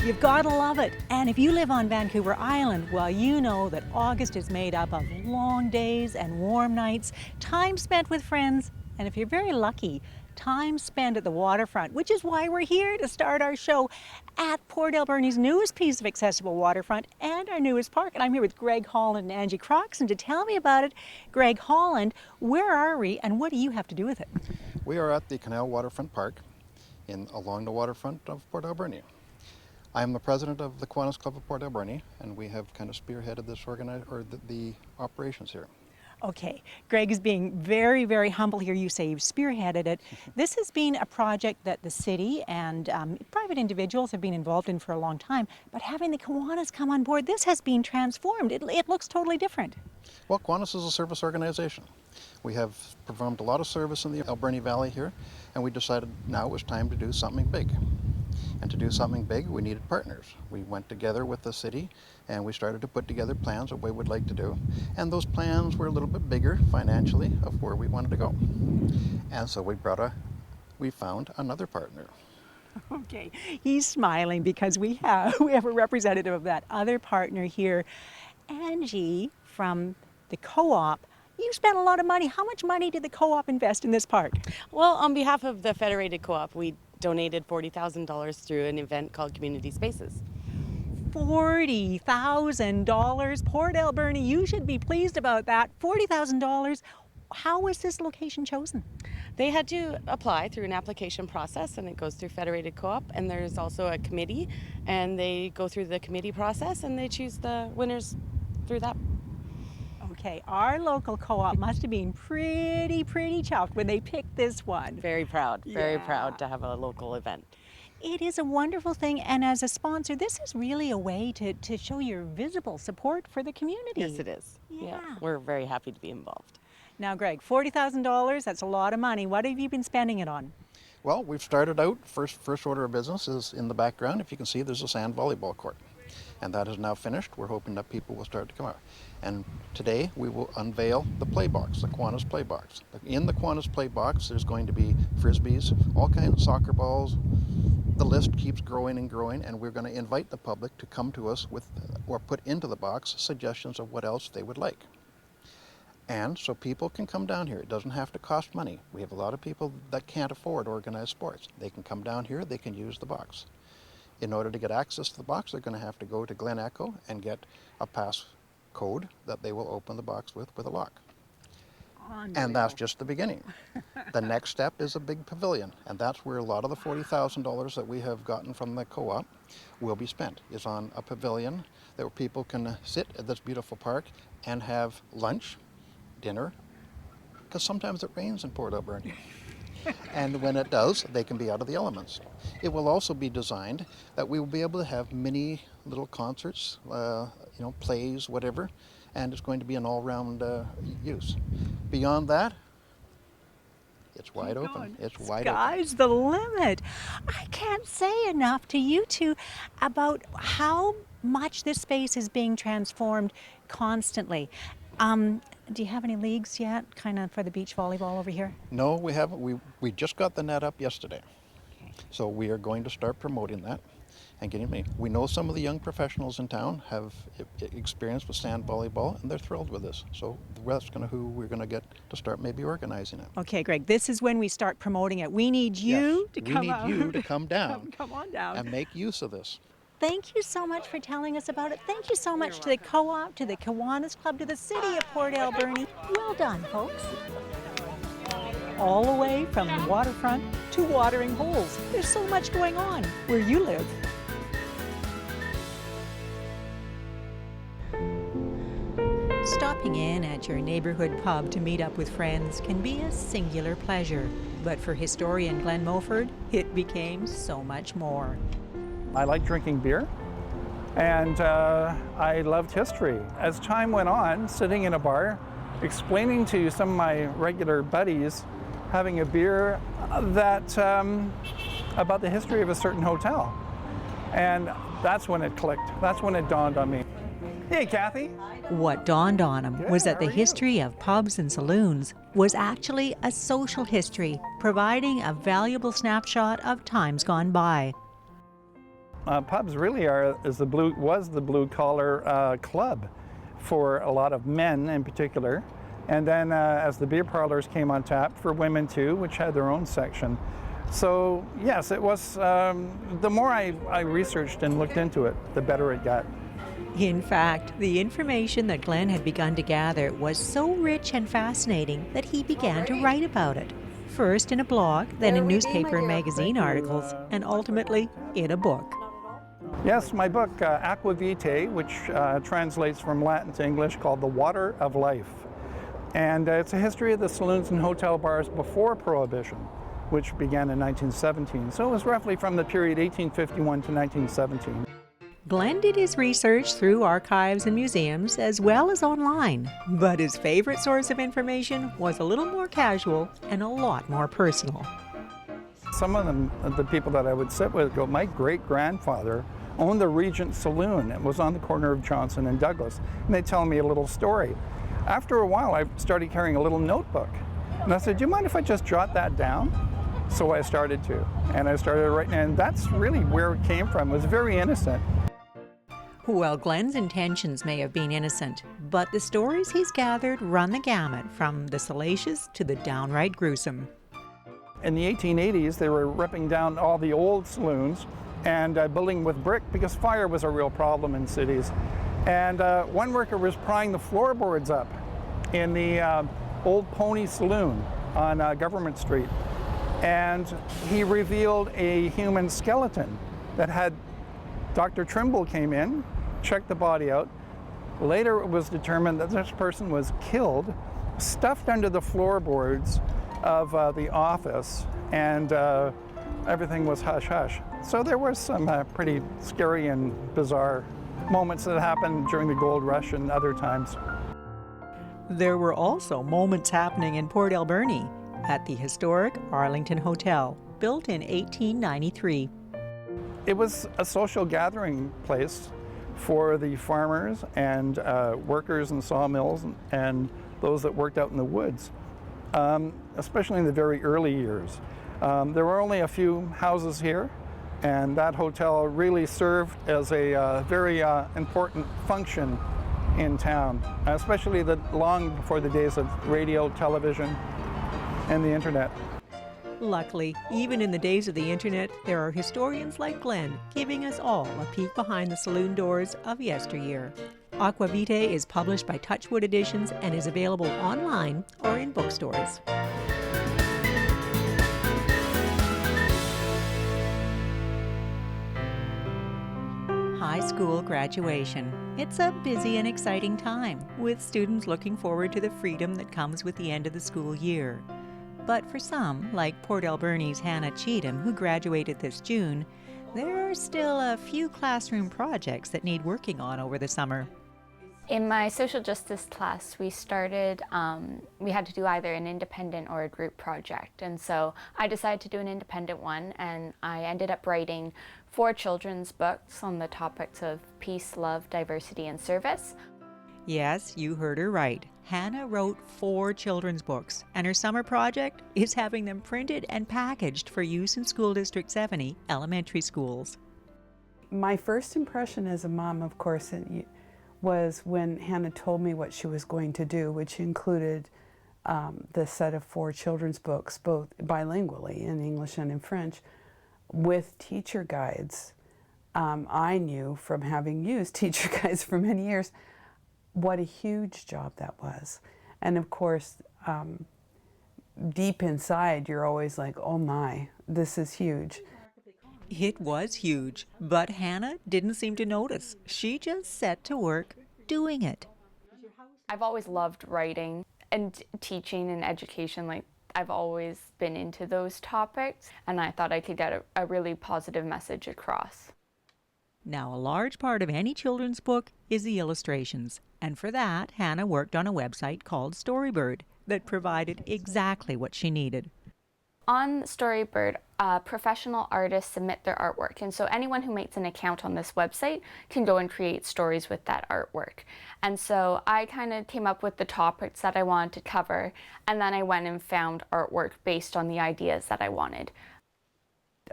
You've got to love it. And if you live on Vancouver Island, well, you know that August is made up of long days and warm nights, time spent with friends, and if you're very lucky, time spent at the waterfront, which is why we're here to start our show at Port Alberni's newest piece of accessible waterfront and our newest park. And I'm here with Greg Holland and Angie Croxon to tell me about it. Greg Holland, where are we and what do you have to do with it? We are at the Canal Waterfront Park along the waterfront of Port Alberni. I'm the president of the Kiwanis Club of Port Alberni, and we have kind of spearheaded this the operations here. Okay, Greg is being very, very humble here. You say you've spearheaded it. This has been a project that the city and private individuals have been involved in for a long time, but having the Kiwanis come on board, this has been transformed. It looks totally different. Well, Kiwanis is a service organization. We have performed a lot of service in the Alberni Valley here, and we decided now it was time to do something big. And to do something big, we needed partners. We went together with the city and we started to put together plans of what we would like to do. And those plans were a little bit bigger financially of where we wanted to go. And so we found another partner. Okay, he's smiling because we have a representative of that other partner here. Angie from the co-op. You spent a lot of money. How much money did the co-op invest in this park? Well, on behalf of the Federated Co-op, we donated $40,000 through an event called Community Spaces. $40,000, Port Alberni, you should be pleased about that. $40,000. How was this location chosen? They had to apply through an application process, and it goes through Federated Co-op, and there's also a committee, and they go through the committee process and they choose the winners through that. Okay, our local co-op must have been pretty chuffed when they picked this one. Very proud to have a local event. It is a wonderful thing, and as a sponsor, this is really a way to show your visible support for the community. Yes, it is. Yeah. We're very happy to be involved. Now, Greg, $40,000, that's a lot of money. What have you been spending it on? Well, we've started out, first order of business is in the background. If you can see, there's a sand volleyball court. And that is now finished. We're hoping that people will start to come out. And today we will unveil the play box, the Kiwanis play box. In the Kiwanis play box, there's going to be frisbees, all kinds of soccer balls. The list keeps growing and growing, and we're going to invite the public to come to us with, or put into the box, suggestions of what else they would like. And so people can come down here. It doesn't have to cost money. We have a lot of people that can't afford organized sports. They can come down here, they can use the box. In order to get access to the box, they're going to have to go to Glen Echo and get a pass code that they will open the box with a lock. And that's just the beginning. The next step is a big pavilion, and that's where a lot of the $40,000 that we have gotten from the co-op will be spent, is on a pavilion that people can sit at this beautiful park and have lunch, dinner, because sometimes it rains in Port Alberni. And when it does, they can be out of the elements. It will also be designed that we will be able to have mini little concerts, plays, whatever, and it's going to be an all-round use. Beyond that, it's wide open. It's wide open. Sky's the limit. I can't say enough to you two about how much this space is being transformed constantly. Do you have any leagues yet, kind of for the beach volleyball over here? No, we haven't. We just got the net up yesterday. Okay. So we are going to start promoting that and getting me. We know some of the young professionals in town have experience with sand volleyball, and they're thrilled with this. So that's who we're going to get to start maybe organizing it. Okay, Greg, this is when we start promoting it. We need you to come out. We need you to come down. Come on down. And make use of this. Thank you so much for telling us about it. Thank you so much to the co-op, to the Kiwanis Club, to the city of Port Alberni. Well done, folks. All the way from the waterfront to watering holes. There's so much going on where you live. Stopping in at your neighborhood pub to meet up with friends can be a singular pleasure. But for historian Glenn Moford, it became so much more. I like drinking beer, and I loved history. As time went on, sitting in a bar, explaining to some of my regular buddies, having a beer, that about the history of a certain hotel. And that's when it clicked. That's when it dawned on me. Hey, Kathy. What dawned on him was that the history of pubs and saloons was actually a social history, providing a valuable snapshot of times gone by. pubs really was the blue collar club for a lot of men in particular. And then as the beer parlors came on tap, for women too, which had their own section. So yes, it was, the more I researched and looked into it, the better it got. In fact, the information that Glenn had begun to gather was so rich and fascinating that he began to write about it. First in a blog, then in newspaper and magazine articles, and ultimately in a book. Yes, my book, Aqua Vitae, which translates from Latin to English, called The Water of Life. And it's a history of the saloons and hotel bars before Prohibition, which began in 1917. So it was roughly from the period 1851 to 1917. Glenn did his research through archives and museums as well as online, but his favorite source of information was a little more casual and a lot more personal. Some of them, the people that I would sit with, go, my great-grandfather owned the Regent Saloon. It was on the corner of Johnson and Douglas. And they tell me a little story. After a while, I started carrying a little notebook. And I said, do you mind if I just jot that down? So I started to. And I started writing, and that's really where it came from. It was very innocent. Well, Glenn's intentions may have been innocent, but the stories he's gathered run the gamut from the salacious to the downright gruesome. In the 1880s, they were ripping down all the old saloons and building with brick because fire was a real problem in cities. And one worker was prying the floorboards up in the Old Pony Saloon on Government Street. And he revealed a human skeleton that had, Dr. Trimble came in, checked the body out. Later it was determined that this person was killed, stuffed under the floorboards of the office, and everything was hush-hush. So there was some pretty scary and bizarre moments that happened during the gold rush and other times. There were also moments happening in Port Alberni at the historic Arlington Hotel, built in 1893. It was a social gathering place for the farmers and workers in sawmills and those that worked out in the woods, especially in the very early years. There were only a few houses here, and that hotel really served as a very important function in town, especially long before the days of radio, television, and the internet. Luckily, even in the days of the internet, there are historians like Glenn giving us all a peek behind the saloon doors of yesteryear. Aqua Vitae is published by Touchwood Editions and is available online or in bookstores. High school graduation. It's a busy and exciting time, with students looking forward to the freedom that comes with the end of the school year. But for some, like Port Alberni's Hannah Cheatham, who graduated this June, there are still a few classroom projects that need working on over the summer. In my social justice class, we started, we had to do either an independent or a group project. And so I decided to do an independent one, and I ended up writing 4 children's books on the topics of peace, love, diversity, and service. Yes, you heard her right. Hannah wrote 4 children's books, and her summer project is having them printed and packaged for use in School District 70 elementary schools. My first impression as a mom, of course, was when Hannah told me what she was going to do, which included the set of 4 children's books, both bilingually in English and in French, with teacher guides. I knew from having used teacher guides for many years what a huge job that was. And of course, deep inside, you're always like, oh my, this is huge. It was huge, but Hannah didn't seem to notice. She just set to work doing it. I've always loved writing and teaching and education. Like, I've always been into those topics, and I thought I could get a really positive message across. Now, a large part of any children's book is the illustrations, and for that, Hannah worked on a website called Storybird that provided exactly what she needed. On Storybird, professional artists submit their artwork, and so anyone who makes an account on this website can go and create stories with that artwork. And so I kind of came up with the topics that I wanted to cover, and then I went and found artwork based on the ideas that I wanted.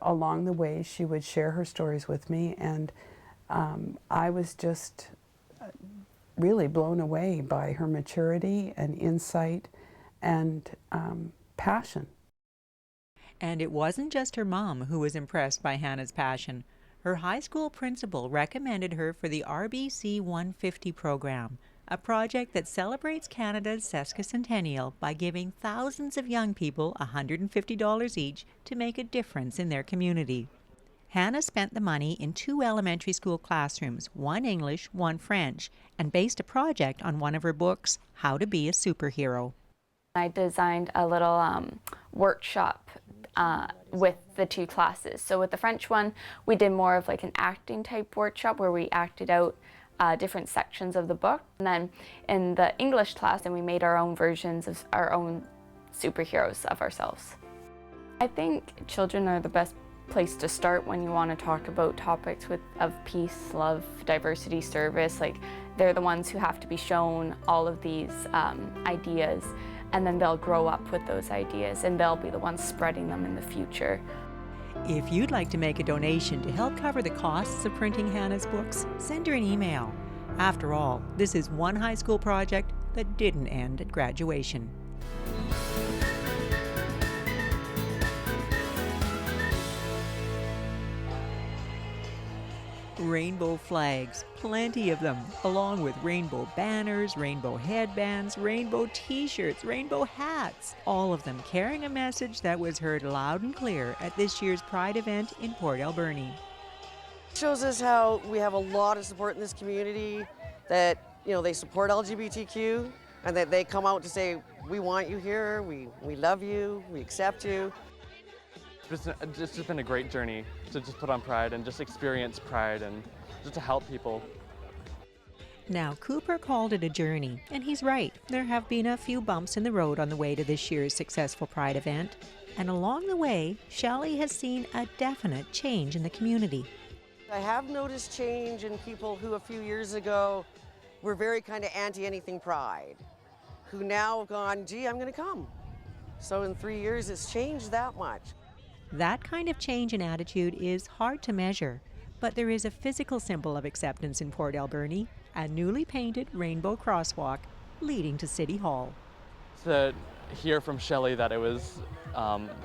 Along the way, she would share her stories with me, and I was just really blown away by her maturity and insight and passion. And it wasn't just her mom who was impressed by Hannah's passion. Her high school principal recommended her for the RBC 150 program, a project that celebrates Canada's sesquicentennial by giving thousands of young people $150 each to make a difference in their community. Hannah spent the money in 2 elementary school classrooms, one English, one French, and based a project on one of her books, How to Be a Superhero. I designed a little workshop with the 2 classes. So with the French one, we did more of like an acting type workshop where we acted out different sections of the book. And then in the English class, and we made our own versions of our own superheroes of ourselves. I think children are the best place to start when you want to talk about topics of peace, love, diversity, service. Like, they're the ones who have to be shown all of these ideas, and then they'll grow up with those ideas, and they'll be the ones spreading them in the future. If you'd like to make a donation to help cover the costs of printing Hannah's books, send her an email. After all, this is one high school project that didn't end at graduation. Rainbow flags, plenty of them, along with rainbow banners, rainbow headbands, rainbow t-shirts, rainbow hats, all of them carrying a message that was heard loud and clear at this year's Pride event in Port Alberni. It shows us how we have a lot of support in this community, that, you know, they support LGBTQ, and that they come out to say, we want you here, we love you, we accept you. It's just been a great journey to just put on Pride and just experience Pride and just to help people. Now, Cooper called it a journey, and he's right. There have been a few bumps in the road on the way to this year's successful Pride event. And along the way, Shelley has seen a definite change in the community. I have noticed change in people who a few years ago were very kind of anti-anything Pride, who now have gone, gee, I'm going to come. So in 3 years, it's changed that much. That kind of change in attitude is hard to measure, but there is a physical symbol of acceptance in Port Alberni, a newly painted rainbow crosswalk leading to City Hall. To hear from Shelley that it was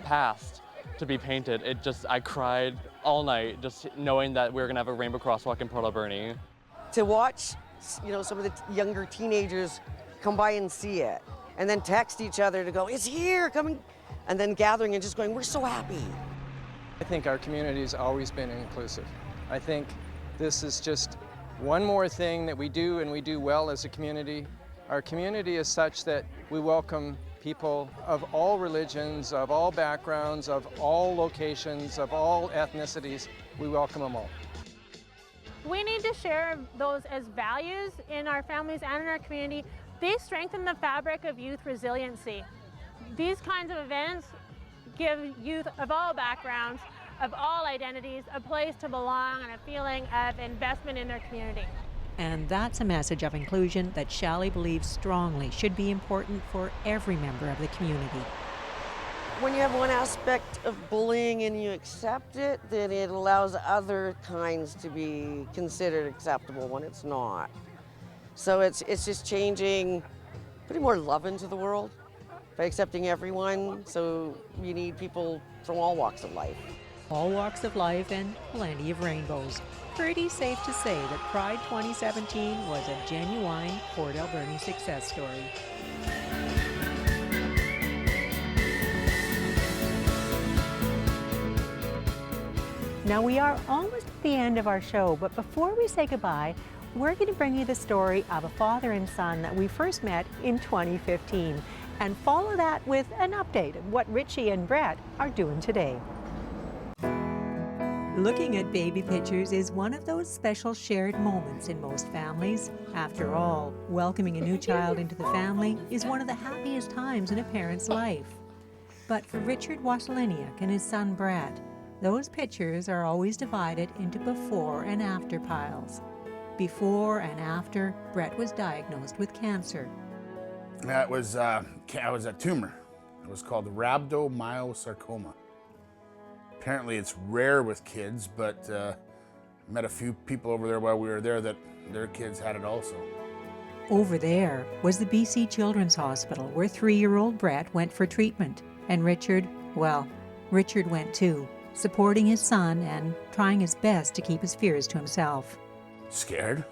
passed to be painted, I cried all night just knowing that we were gonna have a rainbow crosswalk in Port Alberni. To watch, you know, some of the younger teenagers come by and see it, and then text each other to go, it's here, coming. And then gathering and just going, we're so happy. I think our community's always been inclusive. I think this is just one more thing that we do, and we do well as a community. Our community is such that we welcome people of all religions, of all backgrounds, of all locations, of all ethnicities. We welcome them all. We need to share those as values in our families and in our community. They strengthen the fabric of youth resiliency. These kinds of events give youth of all backgrounds, of all identities, a place to belong and a feeling of investment in their community. And that's a message of inclusion that Shelley believes strongly should be important for every member of the community. When you have one aspect of bullying and you accept it, then it allows other kinds to be considered acceptable when it's not. So it's just changing, putting more love into the world by accepting everyone. So you need people from all walks of life. All walks of life and plenty of rainbows. Pretty safe to say that Pride 2017 was a genuine Port Alberni success story. Now we are almost at the end of our show, but before we say goodbye, we're going to bring you the story of a father and son that we first met in 2015. And follow that with an update of what Richie and Brett are doing today. Looking at baby pictures is one of those special shared moments in most families. After all, welcoming a new child into the family is one of the happiest times in a parent's life. But for Richard Wasiliniak and his son Brett, those pictures are always divided into before and after piles. Before and after, Brett was diagnosed with cancer. That was a tumor. It was called rhabdomyosarcoma. Apparently it's rare with kids, but met a few people over there while we were there that their kids had it also. Over there was the BC Children's Hospital, where 3-year-old Brett went for treatment. And Richard, well, Richard went too, supporting his son and trying his best to keep his fears to himself. Scared?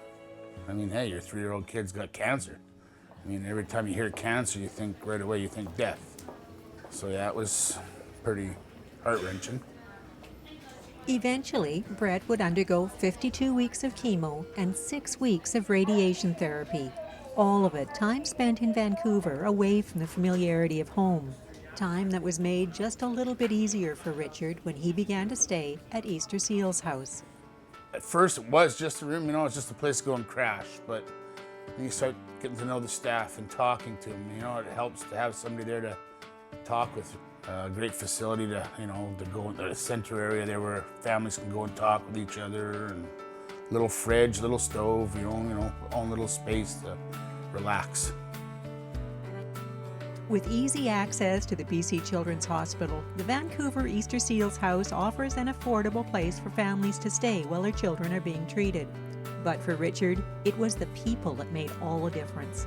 I mean, hey, your 3-year-old kid's got cancer. I mean, every time you hear cancer, you think right away, you think death. So yeah, it was pretty heart-wrenching. Eventually, Brett would undergo 52 weeks of chemo and 6 weeks of radiation therapy. All of it time spent in Vancouver, away from the familiarity of home. Time that was made just a little bit easier for Richard when he began to stay at Easter Seal's house. At first, it was just a room, you know, it's just a place to go and crash. But then you start getting to know the staff and talking to them. You know, it helps to have somebody there to talk with. A great facility to, you know, to go in the center area there where families can go and talk with each other, and little fridge, little stove, you know, own little space to relax. With easy access to the BC Children's Hospital, the Vancouver Easter Seal's house offers an affordable place for families to stay while their children are being treated. But for Richard, it was the people that made all the difference.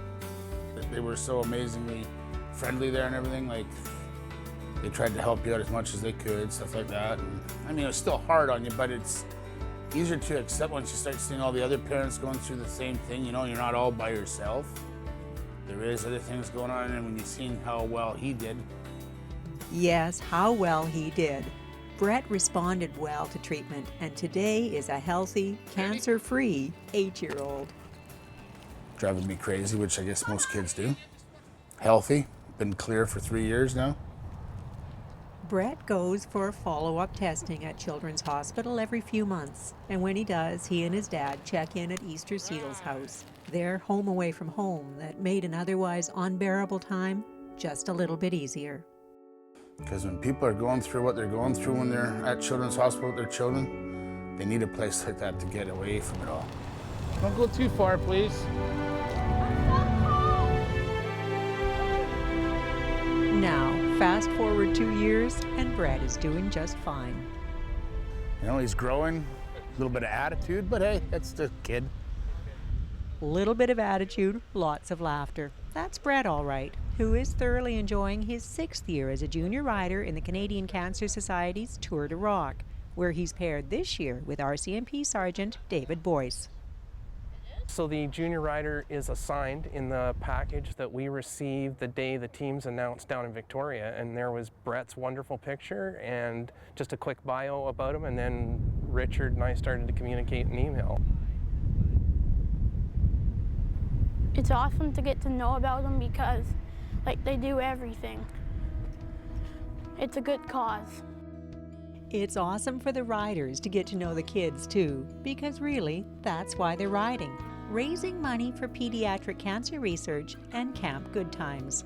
They were so amazingly friendly there and everything. Like, they tried to help you out as much as they could, stuff like that. And, I mean, it was still hard on you, but it's easier to accept once you start seeing all the other parents going through the same thing. You know, you're not all by yourself. There is other things going on, and when you've seen how well he did. Yes, how well he did. Brett responded well to treatment, and today is a healthy, cancer-free 8-year-old. Driving me crazy, which I guess most kids do. Healthy, been clear for 3 years now. Brett goes for follow-up testing at Children's Hospital every few months, and when he does, he and his dad check in at Easter Seal's house, their home away from home that made an otherwise unbearable time just a little bit easier. Because when people are going through what they're going through when they're at Children's Hospital with their children, they need a place like that to get away from it all. Don't go too far, please. Now, fast forward 2 years, and Brett is doing just fine. You know, he's growing, a little bit of attitude, but hey, that's the kid. Little bit of attitude, lots of laughter. That's Brett, all right, who is thoroughly enjoying his 6th year as a junior rider in the Canadian Cancer Society's Tour de Rock, where he's paired this year with RCMP Sergeant David Boyce. So the junior rider is assigned in the package that we received the day the teams announced down in Victoria, and there was Brett's wonderful picture and just a quick bio about him, and then Richard and I started to communicate in email. It's awesome to get to know about them because, like, they do everything. It's a good cause. It's awesome for the riders to get to know the kids too, because really, that's why they're riding. Raising money for pediatric cancer research and Camp Good Times.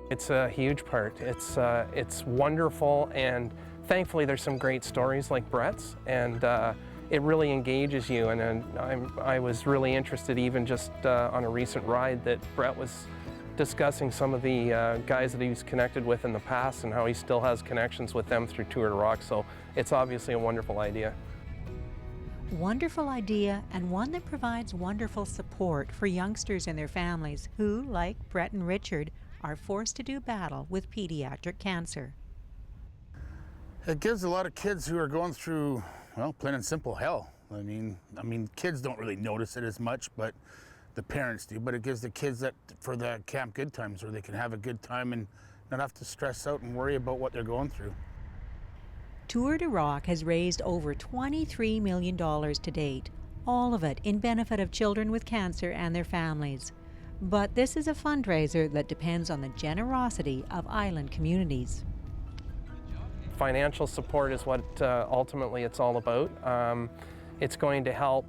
It's a huge part. It's wonderful, and thankfully there's some great stories like Brett's, and it really engages you. And I was really interested, even just on a recent ride, that Brett was discussing some of the guys that he's connected with in the past and how he still has connections with them through Tour de Rock. So it's obviously a wonderful idea. Wonderful idea, and one that provides wonderful support for youngsters and their families who, like Brett and Richard, are forced to do battle with pediatric cancer. It gives a lot of kids who are going through, well, plain and simple hell. I mean, kids don't really notice it as much, but the parents do. But it gives the kids that for the Camp Good Times, where they can have a good time and not have to stress out and worry about what they're going through. Tour de Rock has raised over $23 million to date, all of it in benefit of children with cancer and their families. But this is a fundraiser that depends on the generosity of island communities. Financial support is what ultimately it's all about. It's going to help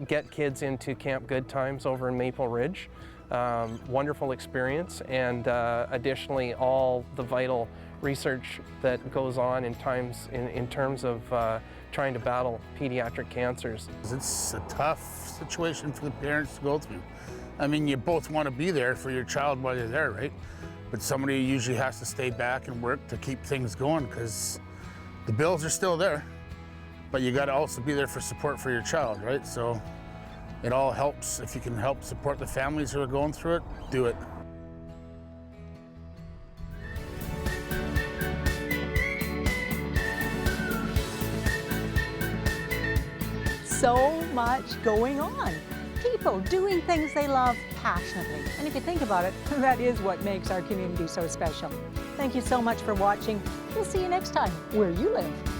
get kids into Camp Good Times over in Maple Ridge. Wonderful experience, and additionally all the vital research that goes on in terms of trying to battle pediatric cancers. It's a tough situation for the parents to go through. I mean, you both want to be there for your child while you're there, right? But somebody usually has to stay back and work to keep things going, because the bills are still there, but you got to also be there for support for your child, right? So it all helps. If you can help support the families who are going through it, do it. So much going on. People doing things they love passionately. And if you think about it, that is what makes our community so special. Thank you so much for watching. We'll see you next time where you live.